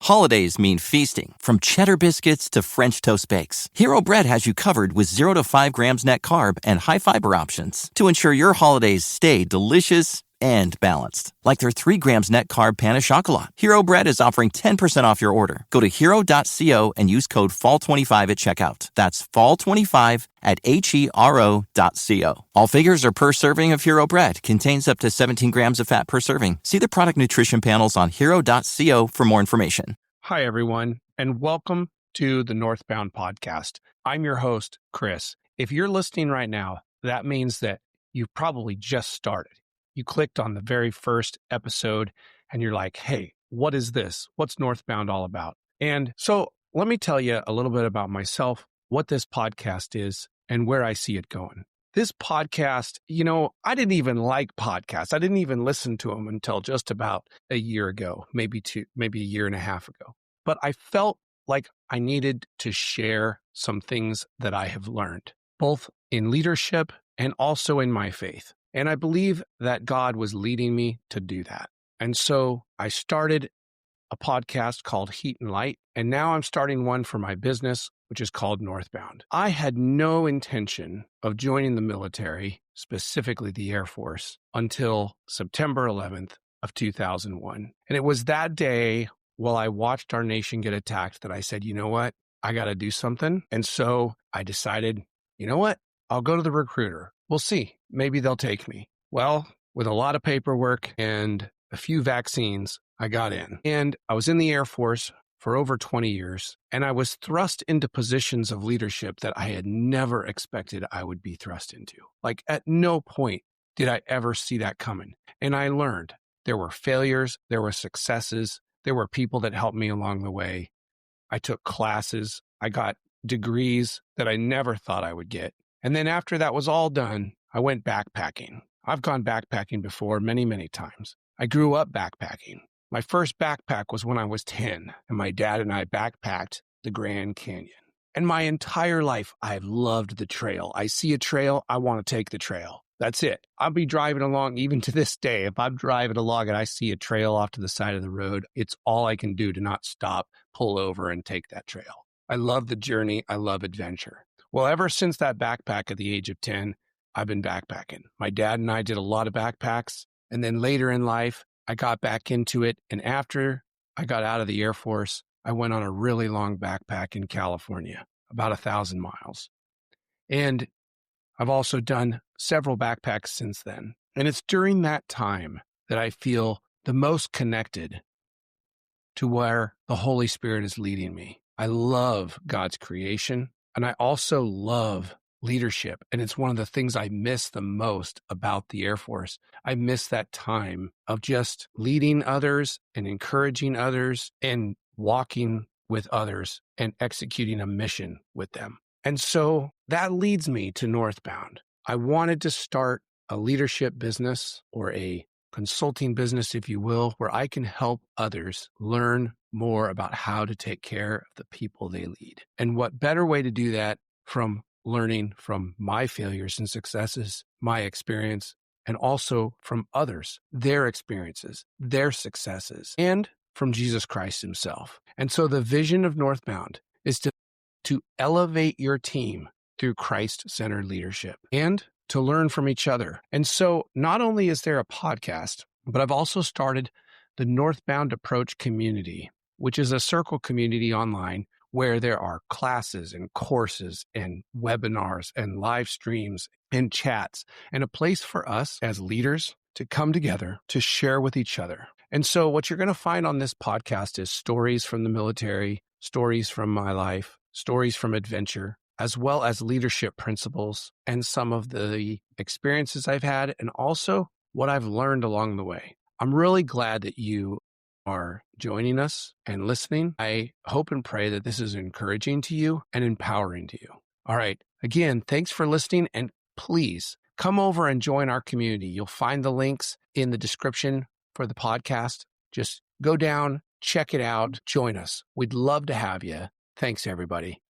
Holidays mean feasting, from cheddar biscuits to French toast bakes. Hero Bread has you covered with 0 to 5 grams net carb and high fiber options to ensure your holidays stay delicious and balanced. Like their 3 grams net carb pan of chocolat. Hero Bread is offering 10% off your order. Go to hero.co and use code FALL25 at checkout. That's FALL25 at HERO.co. All figures are per serving of Hero Bread. Contains up to 17 grams of fat per serving. See the product nutrition panels on hero.co for more information. Hi, everyone, and welcome to the Northbound podcast. I'm your host, Chris. If you're listening right now, that means that you probably just started. You clicked on the very first episode and you're like, hey, what is this? What's Northbound all about? And so let me tell you a little bit about myself, what this podcast is, and where I see it going. This podcast, I didn't even like podcasts. I didn't even listen to them until just about a year ago, maybe a year and a half ago. But I felt like I needed to share some things that I have learned, both in leadership and also in my faith. And I believe that God was leading me to do that. And so I started a podcast called Heat and Light, and now I'm starting one for my business, which is called Northbound. I had no intention of joining the military, specifically the Air Force, until September 11th of 2001. And it was that day while I watched our nation get attacked that I said, you know what? I got to do something. And so I decided, you know what? I'll go to the recruiter. We'll see. Maybe they'll take me. Well, with a lot of paperwork and a few vaccines, I got in. And I was in the Air Force for over 20 years, and I was thrust into positions of leadership that I had never expected I would be thrust into. Like, at no point did I ever see that coming. And I learned there were failures, there were successes, there were people that helped me along the way. I took classes, I got degrees that I never thought I would get. And then after that was all done, I went backpacking. I've gone backpacking before many, many times. I grew up backpacking. My first backpack was when I was 10, and my dad and I backpacked the Grand Canyon. And my entire life, I've loved the trail. I see a trail, I want to take the trail. That's it. I'll be driving along even to this day. If I'm driving along and I see a trail off to the side of the road, it's all I can do to not stop, pull over, and take that trail. I love the journey. I love adventure. Well, ever since that backpack at the age of 10, I've been backpacking. My dad and I did a lot of backpacks. And then later in life, I got back into it. And after I got out of the Air Force, I went on a really long backpack in California, about 1,000 miles. And I've also done several backpacks since then. And it's during that time that I feel the most connected to where the Holy Spirit is leading me. I love God's creation. And I also love leadership. And it's one of the things I miss the most about the Air Force. I miss that time of just leading others and encouraging others and walking with others and executing a mission with them. And so that leads me to Northbound. I wanted to start a leadership business or a consulting business, if you will, where I can help others learn more about how to take care of the people they lead. And what better way to do that from learning from my failures and successes, my experience, and also from others, their experiences, their successes, and from Jesus Christ himself. And so the vision of Northbound is to elevate your team through Christ-centered leadership and to learn from each other. And so not only is there a podcast, but I've also started the Northbound Approach community, which is a circle community online where there are classes and courses and webinars and live streams and chats and a place for us as leaders to come together to share with each other. And so what you're going to find on this podcast is stories from the military, stories from my life, stories from adventure, as well as leadership principles and some of the experiences I've had and also what I've learned along the way. I'm really glad that you are joining us and listening. I hope and pray that this is encouraging to you and empowering to you. All right. Again, thanks for listening, and please come over and join our community. You'll find the links in the description for the podcast. Just go down, check it out, join us. We'd love to have you. Thanks, everybody.